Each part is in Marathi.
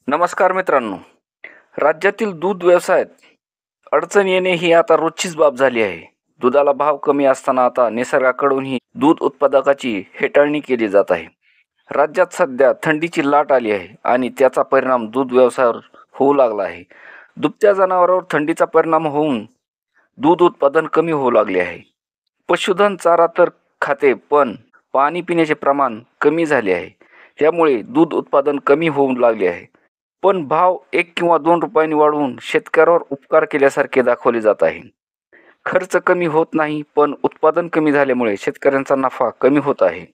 नमस्कार मित्रांनो. राज्यातील दूध व्यवसायात अडचण येणे ही आता रोजचीच बाब झाली आहे. दुधाला भाव कमी असताना आता निसर्गाकडूनही दूध उत्पादकाची हेटाळणी केली जात आहे. राज्यात सध्या थंडीची लाट आली आहे आणि त्याचा परिणाम दूध व्यवसायावर होऊ लागला आहे. दुभत्या जनावरांवर थंडीचा परिणाम होऊन दूध उत्पादन कमी होऊ लागले आहे. पशुधन चारा तर खाते, पण पाणी पिण्याचे प्रमाण कमी झाले आहे. त्यामुळे दूध उत्पादन कमी होऊ लागले आहे. पण भाव 1 किंवा 2 रुपयांनी वाढवून शेतकऱ्यावर उपकार केल्यासारखे दाखवले जात आहे. खर्च कमी होत नाही, पण उत्पादन कमी झाल्यामुळे शेतकऱ्यांचा नफा कमी होत आहे.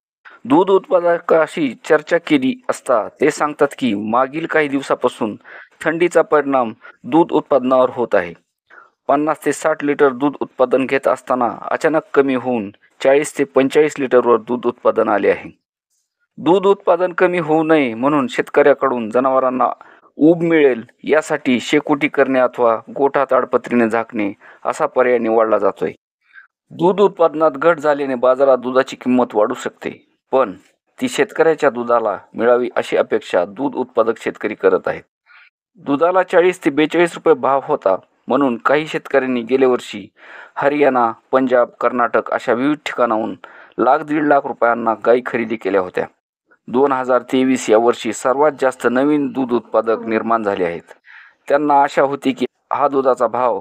दूध उत्पादकाशी चर्चा केली असता ते सांगतात की मागील काही दिवसापासून थंडीचा परिणाम दूध उत्पादनावर होत आहे. 50 ते 60 लिटर दूध उत्पादन घेत असताना अचानक कमी होऊन 40 ते 45 लिटरवर दूध उत्पादन आले आहे. दूध उत्पादन कमी होऊ नये म्हणून शेतकऱ्याकडून जनावरांना ऊब मिळेल यासाठी शेकोटी करणे अथवा गोठा ताडपत्रीने झाकणे असा पर्याय निवडला जातोय. दूध उत्पादनात घट झाल्याने बाजारात दुधाची किंमत वाढू शकते, पण ती शेतकऱ्याच्या दुधाला मिळावी अशी अपेक्षा दूध उत्पादक शेतकरी करत आहेत. दुधाला 40 ते 42 रुपये भाव होता, म्हणून काही शेतकऱ्यांनी गेल्या वर्षी हरियाणा, पंजाब, कर्नाटक अशा विविध ठिकाणाहून दीड लाख रुपयांना गायी खरेदी केल्या होत्या. 2023 या वर्षी सर्वात जास्त नवीन दूध उत्पादक निर्माण झाले आहेत. त्यांना आशा होती की हा दुधाचा भाव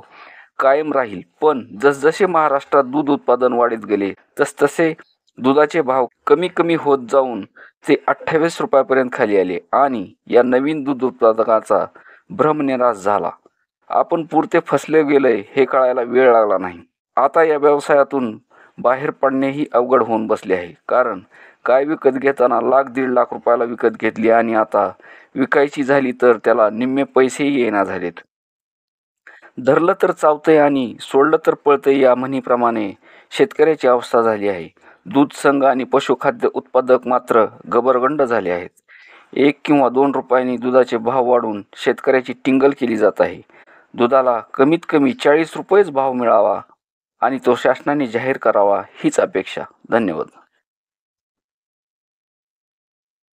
कायम राहील, पण जसजसे महाराष्ट्रात दूध उत्पादन वाढत गेले तसतसे दुधाचे भाव कमी कमी होत जाऊन ते 28 रुपयापर्यंत खाली आले आणि या नवीन दूध उत्पादकाचा भ्रमनिरास झाला. आपण पुरते फसले गेलोय हे कळायला वेळ लागला नाही. आता या व्यवसायातून बाहेर पडणेही अवघड होऊन बसले आहे, कारण गाय विकत घेताना दीड लाख रुपयाला विकत घेतली आणि आता विकायची झाली तर त्याला निम्मे पैसेही येणार झालेत. धरलं तर चावतंय आणि सोडलं तर पळतंय या म्हणीप्रमाणे शेतकऱ्याची अवस्था झाली आहे. दूध संघ आणि पशुखाद्य उत्पादक मात्र गबरगंड झाले आहेत. 1 किंवा 2 रुपयांनी दुधाचे भाव वाढवून शेतकऱ्याची टिंगल केली जात आहे. दुधाला कमीत कमी 40 रुपयेच भाव मिळावा आणि तो शासनाने जाहीर करावा हीच अपेक्षा. धन्यवाद.